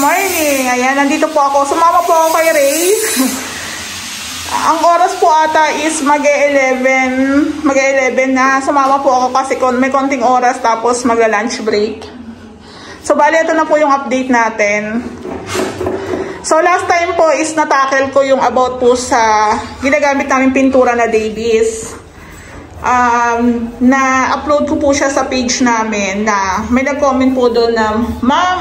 morning. Ayan, nandito po ako. Sumama po ako kay Ray. Ang oras po ata is mag-11 na. Sumama po ako kasi may konting oras tapos magla-lunch break. So, bali, ito na po yung update natin. So, last time po is natackle ko yung about po sa ginagamit namin pintura na Davies. Na-upload ko po siya sa page namin na may nag-comment po doon na, Ma'am,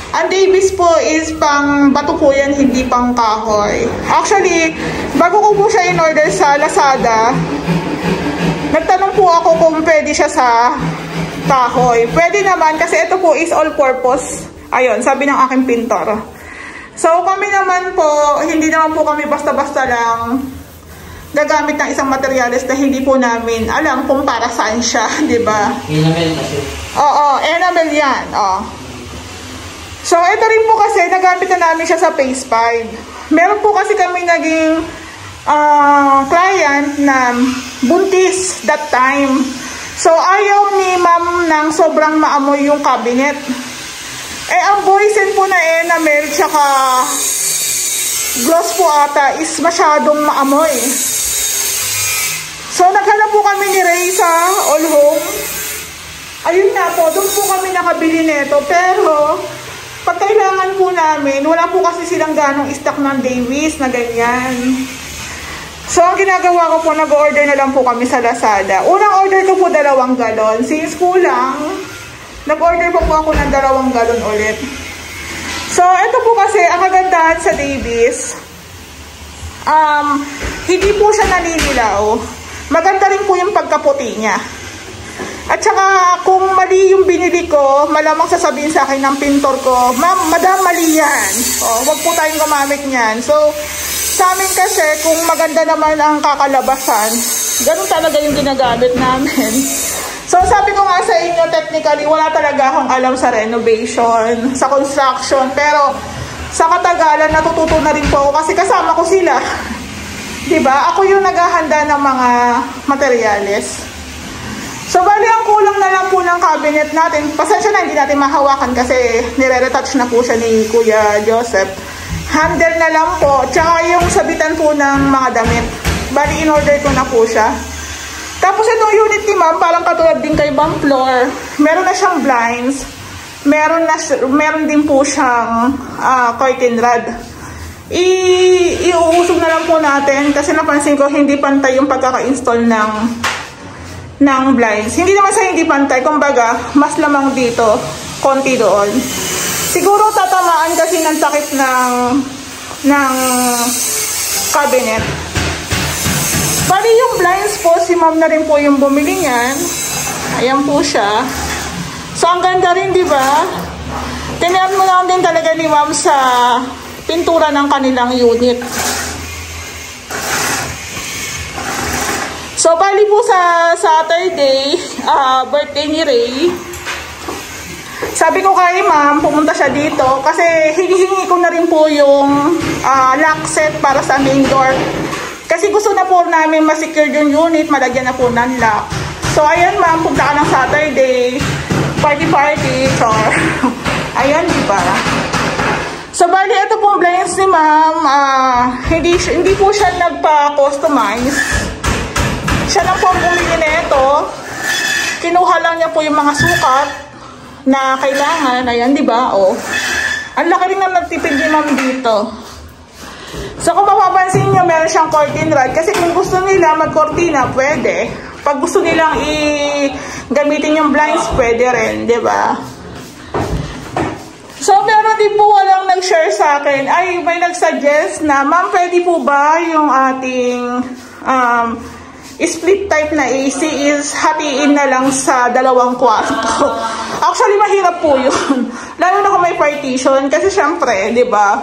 ang Davies po is pang bato po yan, hindi pang kahoy. Actually, bago ko po siya in-order sa Lazada, nagtanong po ako kung pwede siya sa kahoy. Pwede naman kasi ito po is all-purpose. Ayun, sabi ng aking pintor. So, kami naman po, hindi naman po kami basta-basta lang gagamit ng isang materials na hindi po namin alam kung para saan siya, di ba? Enamel kasi. Oo, enamel yan. Oh. So, ito rin po kasi, nagamit na namin siya sa Phase 5. Meron po kasi kami naging client na buntis that time. So, ayaw ni ma'am ng sobrang maamoy yung cabinet. Eh, ang boysen po na enamel tsaka gloss po ata is masyadong maamoy. So, naghanap po kami ni Ray sa All Home. Ayun na po, doon po kami nakabili nito. Pero, pag kailangan po namin, wala po kasi silang ganong stock ng Davies na ganyan. So, ang ginagawa ko po, nag-order na lang po kami sa Lazada. Unang order ko po 2 galon. Since kulang, nag-order po ako ng 2 galon ulit. So, ito po kasi, ang kagandahan sa Davies, hindi po siya naninilaw. Maganda rin po yung pagkaputi niya. At saka, kung mali yung binili ko, malamang sasabihin sa akin ng pintor ko, Ma'am, madam, mali yan. O, wag po tayong gumamit niyan. So, sa amin kasi, kung maganda naman ang kakalabasan, ganun talaga yung ginagamit namin. So, sabi ko nga sa inyo, technically, wala talaga akong alam sa renovation, sa construction. Pero, sa katagalan, natututo na rin po ako kasi kasama ko sila. Diba? Ako yung naghahanda ng mga materyales. So, bali, ang kulang na lang po ng cabinet natin. Pasensya na, hindi natin mahawakan kasi nire-retouch na po siya ni Kuya Joseph. Handle na lang po. Tsaka yung sabitan po ng mga damit. Bali, in-order ko na po siya. Tapos, itong unit ni Ma'am, parang katulad din kay Bang Floor. Meron na siyang blinds. Meron din po siyang curtain rod. Iuusog na lang po natin kasi napansin ko hindi pantay yung pagkaka-install ng blinds. Hindi naman sa hindi pantay, kumbaga mas lamang dito, konti doon. Siguro tatamaan kasi ng takip ng cabinet. Bali yung blinds po, si Ma'am na rin po yung bumili niyan. Ayan po siya. So ang ganda rin, di ba? Tinayan mo lang din talaga ni Ma'am sa pintura ng kanilang unit. So, bali po sa Saturday, birthday ni Ray, sabi ko kay Ma'am, pumunta siya dito kasi hinihingi ko na rin po yung lock set para sa main door. Kasi gusto na po namin ma-secure yung unit, malagyan na po ng lock. So, ayan Ma'am, punta ka ng Saturday, party, char. Ayan, diba? So, bali, ito pong blinds ni Ma'am, hindi po siya nagpa-customize. Siya lang po ang bumili na ito. Kinuha lang niya po yung mga sukat na kailangan. Ayan, di ba? O. Ang laki rin na nagtipid ni Ma'am dito. So, kung mapapansin nyo, meron siyang curtain rod. Kasi kung gusto nila mag-cortina, pwede. Pag gusto nilang gamitin yung blinds, pwede rin, di ba? So, meron din po walang nag-share sa akin. Ay, may nag-suggest na, Ma'am, pwede po ba yung ating split type na AC is hatiin na lang sa 2 kwarto. Actually, mahirap po yun. Lalo na kung may partition. Kasi syempre, di ba?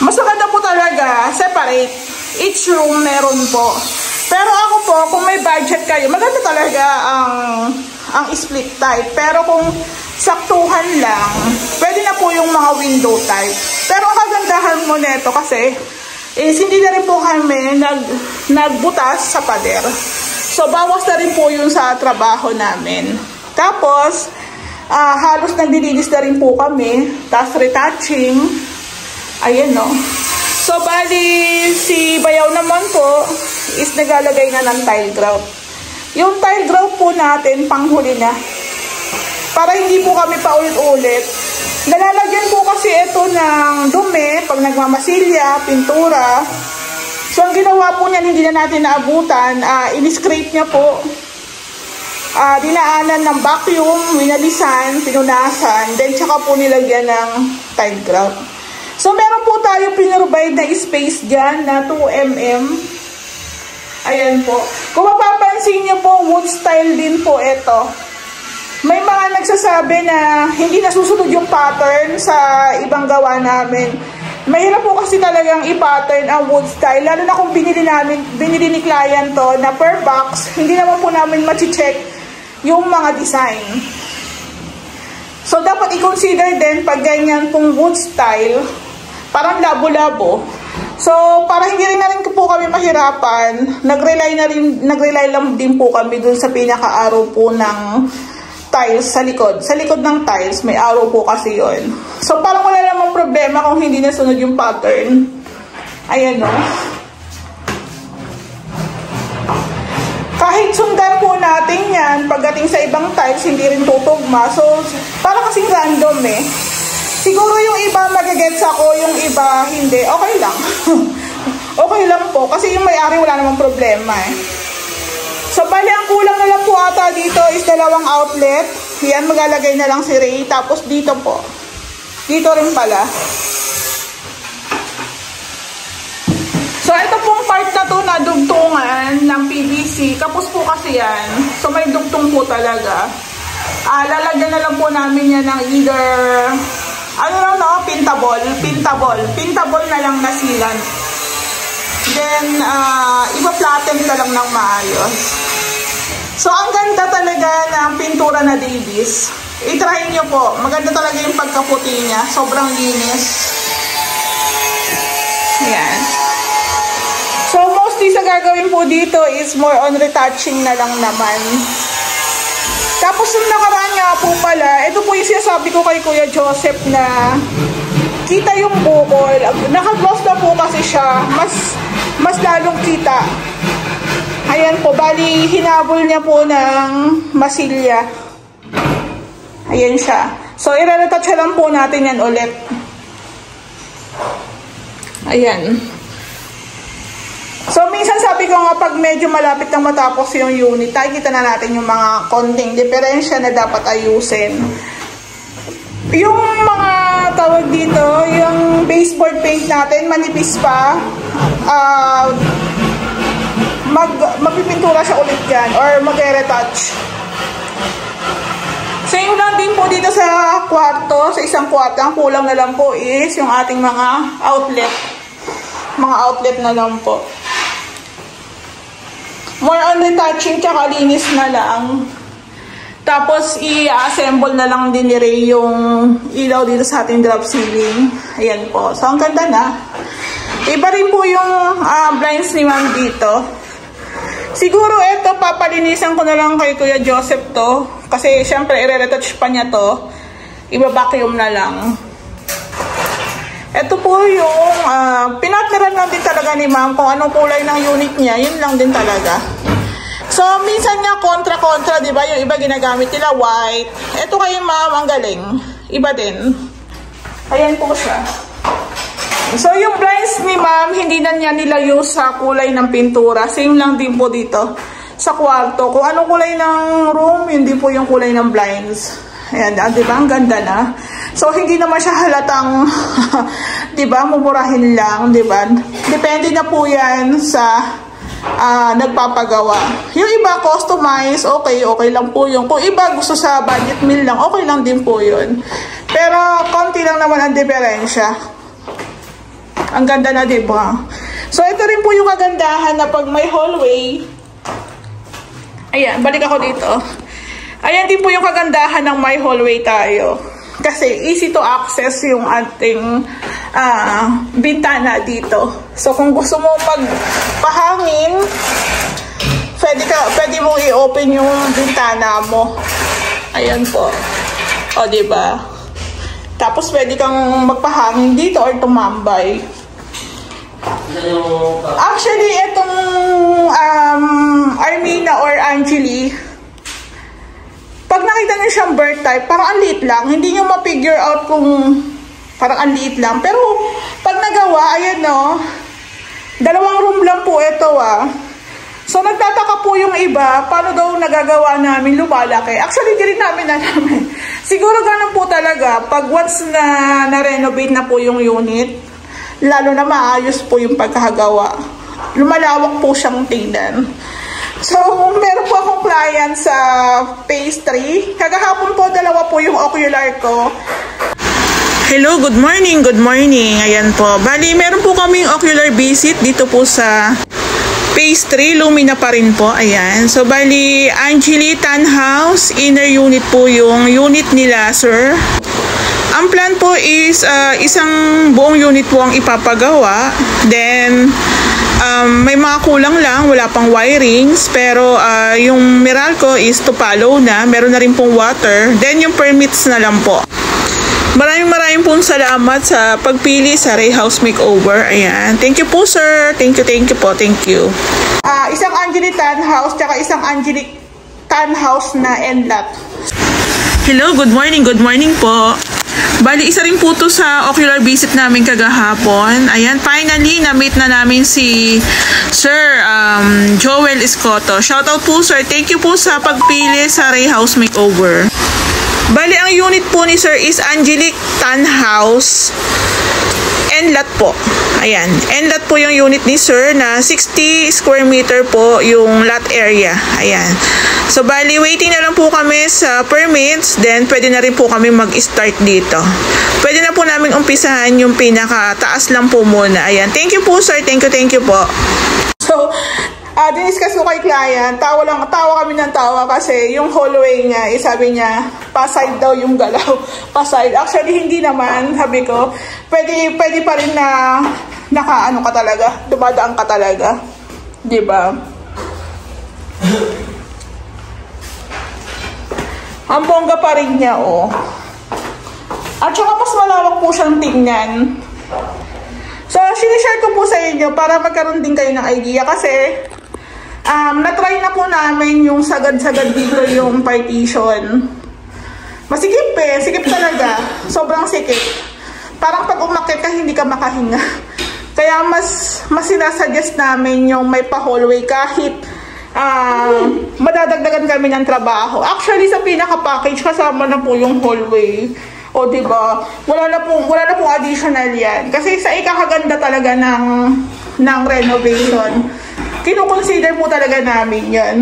Mas maganda po talaga, separate. Each room meron po. Pero ako po, kung may budget kayo, maganda talaga ang split type. Pero kung saktuhan lang, pwede na po yung mga window type. Pero ang kagandahan mo nito kasi hindi na rin po kami nagbutas sa pader. So, bawas na rin po yun sa trabaho namin. Tapos, halos naglilinis na rin po kami. Tapos retouching. Ayan, no. So, bali, si Bayaw naman po is naglalagay na ng tile grout. Yung tile grout po natin, panghuli na. Para hindi po kami paulit-ulit. Nalalagyan po kasi ito ng dumi pag nagmamasilya, pintura. So, ang ginawa po niyan, hindi na natin naabutan. In-scrape niya po. Dinaanan ng vacuum, winalisan, pinunasan. Then, tsaka po nilagyan ng tile grout. So, meron po tayo pinrovide na space dyan na 2mm. Ayan po. Kung mapapansin niyo po, wood style din po ito. May mga nagsasabi na hindi nasusunod yung pattern sa ibang gawa namin. Mahirap po kasi talagang i-pattern ang wood style. Lalo na kung binili ni client to na per box, hindi naman po namin ma-check yung mga design. So, dapat i-consider din pag ganyan pong wood style, parang labo-labo. So, para hindi rin na rin po kami mahirapan, nag-rely lang din po kami dun sa pinaka-arrow po ng tiles sa likod. Sa likod ng tiles, may arrow po kasi yon. So, parang wala namang problema kung hindi nasunod yung pattern. Ayan, no? Kahit sundan po natin yan, pagdating sa ibang tiles, hindi rin tutugma. So, parang kasing random eh. Siguro yung iba magagets ako, yung iba hindi. Okay lang. Okay lang po. Kasi yung may-ari wala namang problema eh. So, bali ang kulang na lang po ata dito is 2 outlet. Yan, maglalagay na lang si Ray. Tapos dito po. Dito rin pala. So, ito pong part na to na dugtungan ng PVC. Kapos po kasi yan. So, may dugtong po talaga. Lalagyan na lang po namin yan ng either... ano lang, no? Pintable na lang na sealant. Then, ipa-flatten ka lang ng maayos. So, ang ganda talaga ng pintura na Davis. I-try nyo po. Maganda talaga yung pagkaputi niya. Sobrang linis. Ayan. So, mostly sa gagawin po dito is more on retouching na lang naman. Tapos yung nakaraan nga po pala, ito po yung sinasabi ko kay Kuya Joseph na kita yung bukol. Naka-gloss na po kasi siya. Mas lalong kita. Ayan po, bali hinabol niya po ng masilya. Ayan siya. So, i-retouch lang po natin yan ulit. Ayan. So, minsan sabi ko nga pag medyo malapit nang matapos yung unit, nakikita na natin yung mga konting diferensya na dapat ayusin. Yung mga tawag dito, yung baseboard paint natin, manipis pa. Magpipintura siya ulit yan or mag-retouch. Same lang din po dito sa kwarto, sa isang kwarto. Ang kulang na lang po is yung ating mga outlet. Mga outlet na lang po. More on retouching tsaka linis na lang. Tapos i-assemble na lang din ni Ray yung ilaw dito sa ating drop ceiling. Ayan po. So ang ganda na. Iba rin po yung blinds ni Ma'am dito. Siguro ito papalinisan ko na lang kay Kuya Joseph to. Kasi syempre i-retouch pa niya to. Iba-vacuum na lang. Ito po yung pinatneran lang din talaga ni Ma'am kung anong kulay ng unit niya. Yun lang din talaga. So, minsan nga kontra-kontra, di ba? Yung iba ginagamit nila white. Ito kay Ma'am, ang galing. Iba din. Ayan po siya. So, yung blinds ni Ma'am, hindi na niya nila use sa kulay ng pintura. Same lang din po dito sa kwarto. Kung anong kulay ng room, hindi po yung kulay ng blinds. Ayan, di ba? Ang ganda na. So, hindi naman siya halatang, di ba, mumurahin lang, di ba? Depende na po yan sa nagpapagawa. Yung iba, customize, okay lang po yun. Kung iba gusto sa budget meal lang, okay lang din po yun. Pero, konti lang naman ang diferensya. Ang ganda na, di ba? So, ito rin po yung kagandahan na pag may hallway. Ayan, balik ako dito. Ayan din po yung kagandahan ng may hallway tayo. Kasi easy to access yung ating bintana dito. So kung gusto mo magpahangin, pwede mong i-open yung bintana mo. Ayan po. O, diba? Tapos pwede kang magpahangin dito or tumambay. Actually, itong Armina or Angeli, pag nakita niyo siyang bird type, parang ang liit lang. Hindi niyo ma-figure out kung parang ang liit lang. Pero pag nagawa, ayan no, 2 room lang po ito So nagtataka po yung iba, paano daw nagagawa namin lumalaki. Actually, di rin namin alamin. Siguro ganun po talaga, pag once na na-renovate na po yung unit, lalo na maayos po yung pagkakagawa. Lumalawak po siyang tingnan. So, meron po akong client sa phase 3. Kagahapon po, 2 po yung ocular ko. Hello, good morning, good morning. Ayan po. Bali, meron po kaming ocular visit dito po sa phase 3. Lumina pa rin po. Ayan. So, bali, Angeli Tan House, inner unit po yung unit nila, sir. Ang plan po is isang buong unit po ang ipapagawa. Then, may mga kulang lang, wala pang wirings, pero yung Meralco is to follow na, meron na rin pong water, then yung permits na lang po. Maraming pong salamat sa pagpili sa Ray House Makeover. Ayan, thank you po sir, thank you po, thank you. Isang Angeli Tan House, tsaka isang Angeli Tan House na end-lot. Hello, good morning po. Bali, isa rin po to sa ocular visit namin kagahapon. Ayan, finally, na-meet na namin si Sir Joel Escoto. Shoutout po, sir. Thank you po sa pagpili sa Ray House Makeover. Bali, ang unit po ni Sir is Angelic Tan House. End-lot po. Ayan, end-lot po yung unit ni Sir na 60 square meter po yung lot area. Ayan. So, bali, waiting na lang po kami sa permits. Then, pwede na rin po kami mag-start dito. Pwede na po namin umpisahan yung pinaka-taas lang po muna. Ayan. Thank you po, sir. Thank you po. So, diniscuss ko kay client. Tawa kami ng tawa kasi yung hallway niya, sabi niya, pa-side daw yung galaw. Pa-side. Actually, hindi naman. Sabi ko, pwede pa rin na naka-ano ka talaga. Dumadaan ka talaga. Diba? Ang bongga pa rin niya, At saka mas malawak po siyang tingnan. So, sinishare ko po sa inyo para magkaroon din kayo ng idea kasi na-try na po namin yung sagad-sagad dito yung partition. Masikip sikip talaga. Sobrang sikip. Parang pag umakyat ka, hindi ka makahinga. Kaya mas sinasuggest namin yung may pa-hallway kahit madadagdagan kami ng trabaho. Actually, sa pinaka-package, kasama na po yung hallway. O, diba? Wala na pong additional yan. Kasi sa ikakaganda talaga ng renovation, kinukonsider po talaga namin yan.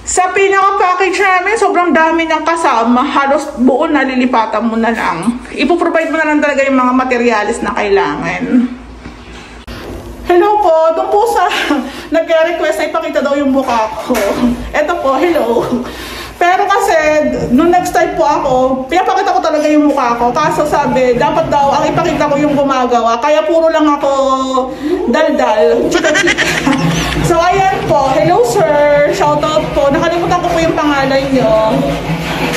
Sa pinaka-package namin, sobrang dami ng kasama. Halos buo na, lilipatan mo na lang. Ipoprovide mo na lang talaga yung mga materials na kailangan. Hello po, doon po sa nag-request na ipakita daw yung mukha ko. Eto po, hello. Pero kasi, nung nag-start po ako, pinapakita ko talaga yung mukha ko. Kaso sabi, dapat daw, ang ipakita ko yung gumagawa. Kaya puro lang ako daldal. So, ayan po. Hello, sir. Shoutout po. Nakalimutan ko po yung pangalan nyo.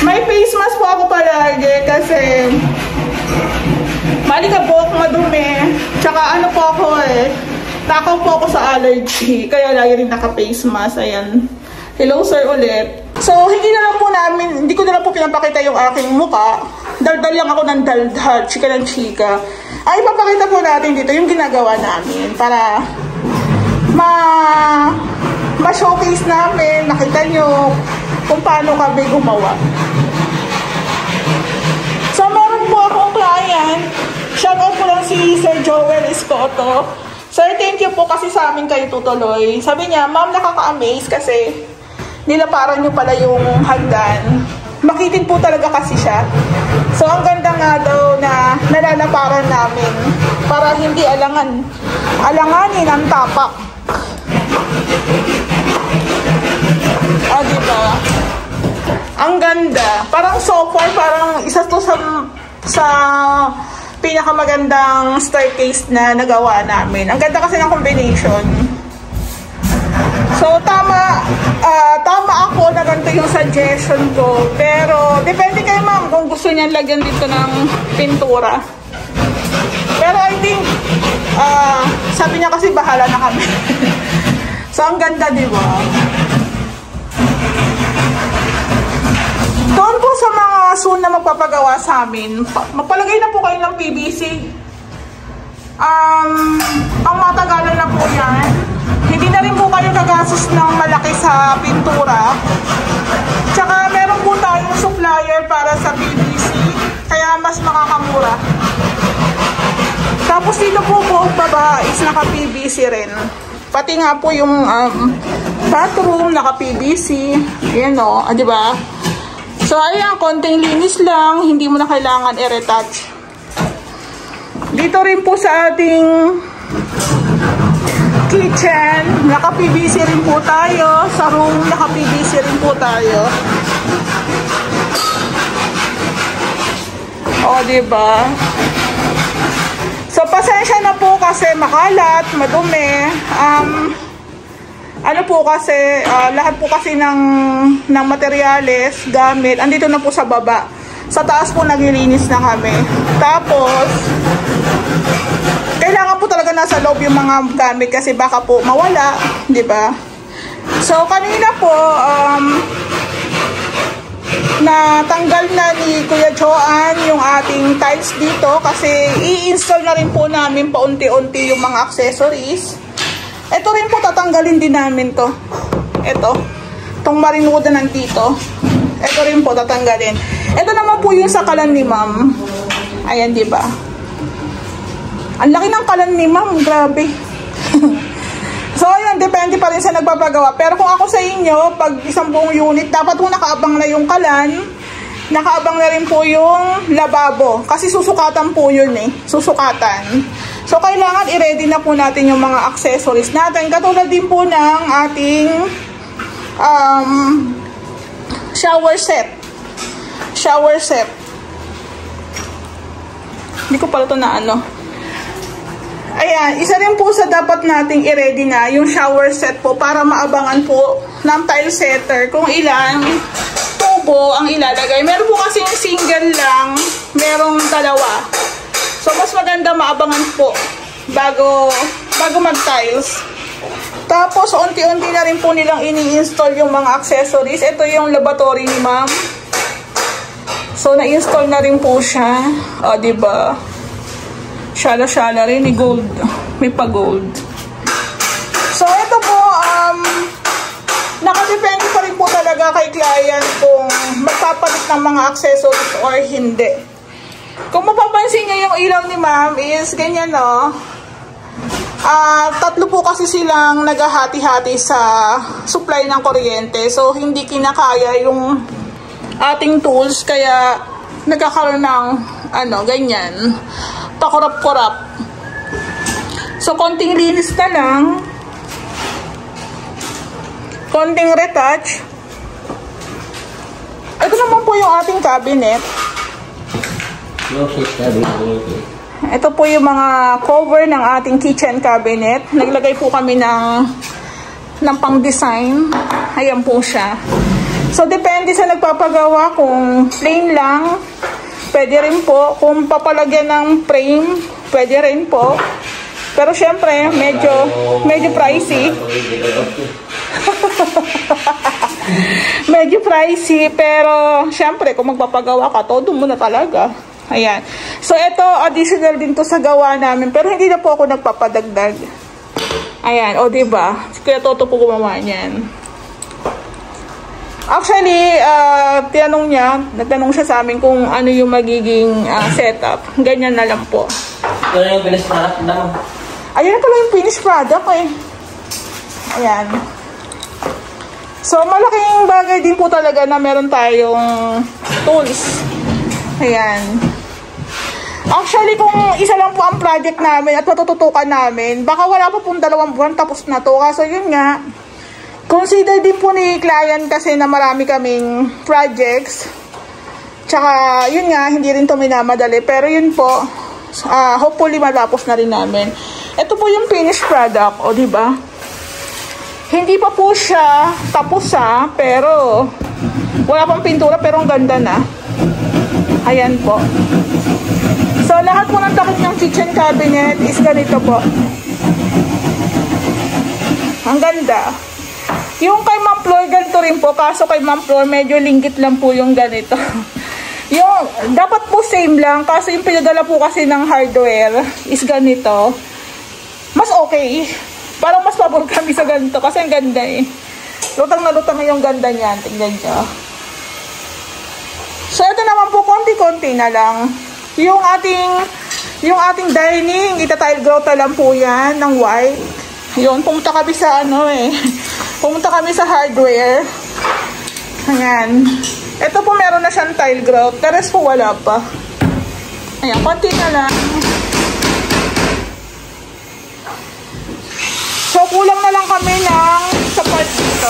May face mask po ako palagi kasi malikabok, madumi. Tsaka ano po ako takaw po ako sa allergy. Kaya lagi rin naka-face mask. Ayan. Hello, sir, ulit. So, hindi ko na lang po pinapakita yung aking mukha. Daldal lang ako ng daldal, chika ng chika. Ay, ipapakita po natin dito yung ginagawa namin para ma-showcase namin, nakita nyo kung paano kami gumawa. So, meron po akong client. Shoutout po lang si Sir Joel Escoto. Sir, thank you po kasi sa amin kayo tutuloy. Sabi niya, ma'am, nakaka-amaze kasi nilaparan nyo pala yung hagdan. Makitin po talaga kasi siya. So, ang ganda nga daw na nalalaparan namin para hindi alanganin ang tapak. Diba? Ang ganda. Parang so far, parang isa to sa pinakamagandang staircase na nagawa namin. Ang ganda kasi ng combination. So, tama ako na ganito yung suggestion ko. Pero, depende kay ma'am kung gusto niyan lagyan dito ng pintura. Pero I think, sabi niya kasi bahala na kami. So, ang ganda, di ba? Doon po sa mga soon na magpapagawa sa amin, magpalagay na po kayo ng PVC. Ang matagalan na po yan. Hindi na rin po kayo gagastos ng malaki sa pintura. Tsaka meron po tayong supplier para sa PVC, kaya mas makakamura. Tapos dito po buong baba is naka-PVC rin. Pati nga po yung bathroom naka-PVC. Ayan o, di ba? So ayan, konting linis lang, hindi mo na kailangan i-retouch. Dito rin po sa ating kitchen, naka-PVC rin po tayo. Sa room, naka-PVC rin po tayo. O, diba? So, pasensya na po kasi makalat, madumi. Ano po kasi, lahat po kasi ng materyales, gamit, andito na po sa baba. Sa taas po naglilinis na kami. Tapos, kailangan po talaga nasa loob yung mga gamit kasi baka po mawala, di ba? So, kanina po, natanggal na ni Kuya Joan yung ating tiles dito kasi i-install na rin po namin paunti-unti yung mga accessories. Ito rin po tatanggalin din namin to. Ito. Itong marinuda nandito. Ito rin po tatanggalin. Ito naman po yung sa kalan ni ma'am. Ayan, di ba? Ang laki ng kalan ni ma'am. Grabe. So, ayan. Depende pa rin sa nagpapagawa. Pero kung ako sa inyo, pag isang buong unit, dapat po nakaabang na yung kalan. Nakaabang na rin po yung lababo. Kasi susukatan po yun eh. Susukatan. So, kailangan i-ready na po natin yung mga accessories natin. Katulad din po ng ating shower set. Shower set. Hindi ko pala ito na ano. Ayan, isa rin po sa dapat nating i-ready na yung shower set po para maabangan po ng tile setter kung ilang tubo ang ilalagay. Meron po kasing single lang, merong dalawa. So, mas maganda maabangan po bago mag-tiles. Tapos, unti-unti na rin po nilang ini-install yung mga accessories. Ito yung laboratory ni ma'am. So, na-install na rin po siya. O, diba? Shala-shala rin. May gold. May pa-gold. So, ito po, nakadepende pa rin po talaga kay client kung magpapalit ng mga accessories or hindi. Kung mapapansin nyo yung ilaw ni ma'am is ganyan, no? Tatlo po kasi silang naghahati-hati sa supply ng kuryente. So, hindi kinakaya yung ating tools. Kaya, nagkakaroon ng, ganyan. Pakurap-kurap. So, konting linis na lang. Konting retouch. Ito naman po yung ating cabinet. Ito po yung mga cover ng ating kitchen cabinet. Naglagay po kami ng pang-design. Ayan po siya. So, depende sa nagpapagawa. Kung plain lang, pwede rin po. Kung papalagyan ng frame, pwede rin po. Pero syempre, medyo pricey. Medyo pricey, pero syempre, kung magpapagawa ka, todo mo na talaga. Ayan. So, ito, additional din to sa gawa namin. Pero hindi na po ako nagpapadagdag. Ayan. O, diba? Kaya Toto po gumawa niyan. Actually, nagtanong siya sa amin kung ano yung magiging setup. Ganyan na lang po. Ito yung finished product na. Ayan pala yung finished product eh. Ayan. So, malaking bagay din po talaga na meron tayong tools. Ayan. Actually, kung isa lang po ang project namin at matututukan namin, baka wala pa pong 2 buwan tapos na to. Kaso yun nga, consider din po ni client kasi na marami kaming projects. Tsaka, yun nga, hindi rin to minamadali. Pero yun po, hopefully matapos na rin namin. Ito po yung finished product, o diba? Hindi pa po siya tapos pero wala pang pintura pero ang ganda na. Ayan po. So lahat po ng takip ng kitchen cabinet is ganito po. Ang ganda. Yung kay Ma'am Flor ganito rin po, kaso kay Ma'am Flor medyo linggit lang po yung ganito. Yung dapat po same lang, kaso yung pinadala po kasi ng hardware is ganito. Mas okay. Parang mas pabor kami sa ganito kasi ang ganda eh. Lutang na lutang yung ganda niyan. Tingnan nyo. So ito naman po konti-konti na lang. Yung ating dining, itatile grout na lang po yan ng white. Yun, pumunta kami sa pumunta kami sa hardware. Ayan. Ito po meron na siyang tile grout. The rest po wala pa. Ayan, konti na lang. So, kulang na lang kami ng sa part dito.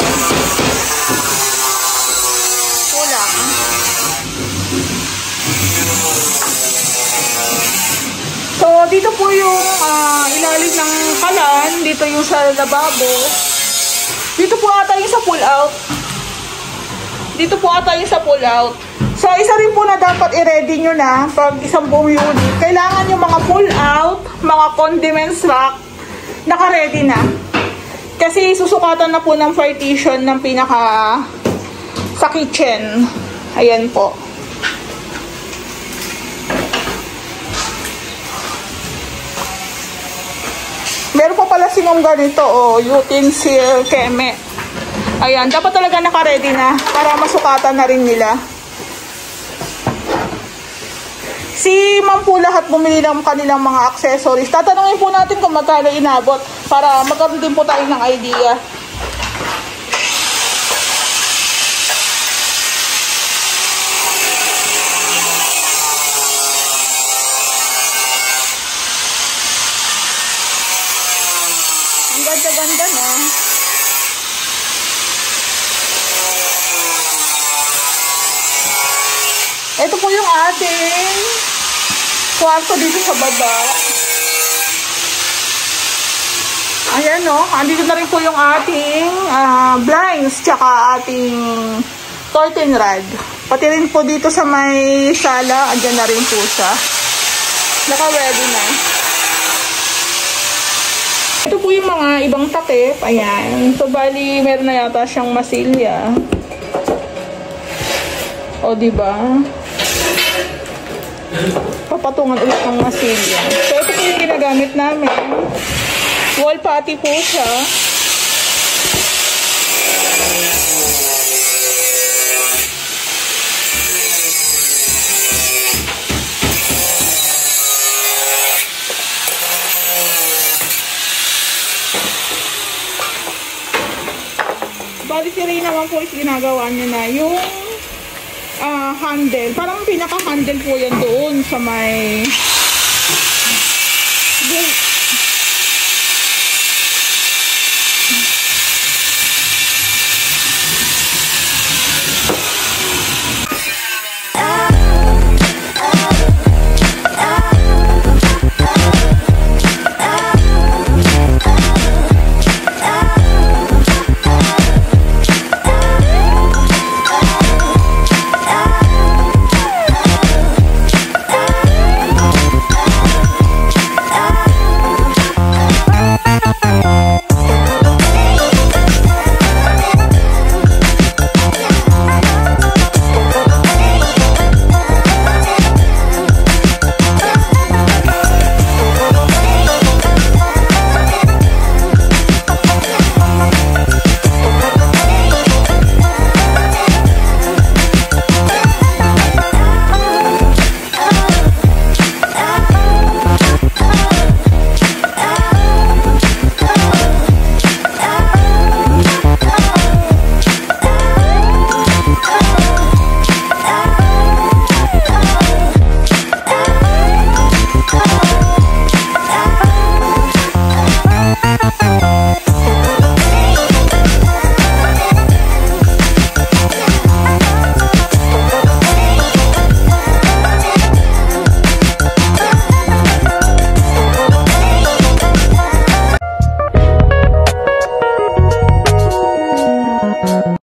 Kulang. So, dito po yung ilalim ng kalan. Dito yung sa lababo. Dito po ata yung sa pull out. Dito po ata yung sa pull out. So, isa rin po na dapat i-ready nyo na pag isang buong unit. Kailangan yung mga pull out, mga condiments rack, naka-ready na. Kasi susukatan na po ng partition ng pinaka sa kitchen. Ayan po. Meron po pala sinom ganito, utensil, keme. Ayan, dapat talaga naka-ready na para masukatan na rin nila. Si Ma'am po lahat bumili ng kanilang mga accessories. Tatanungin po natin kung magkano inabot para magkaroon din po tayo ng idea. Ang ganda-ganda na. Ito po yung ating kwarto dito sa baba. Ayan andito na rin po yung ating blinds tsaka ating curtain rod. Pati rin po dito sa may sala, andyan na rin po siya. Naka-ready na. Ito po yung mga ibang takip. Ayan. So, bali, meron na yata siyang masilya. O, diba? Papatungan ulit ng masilya. So, ito po yung ginagamit namin. Wall putty po siya. Bali si Ray naman po is ginagawa niya na yung handle. Parang pinaka-handle po yan doon sa may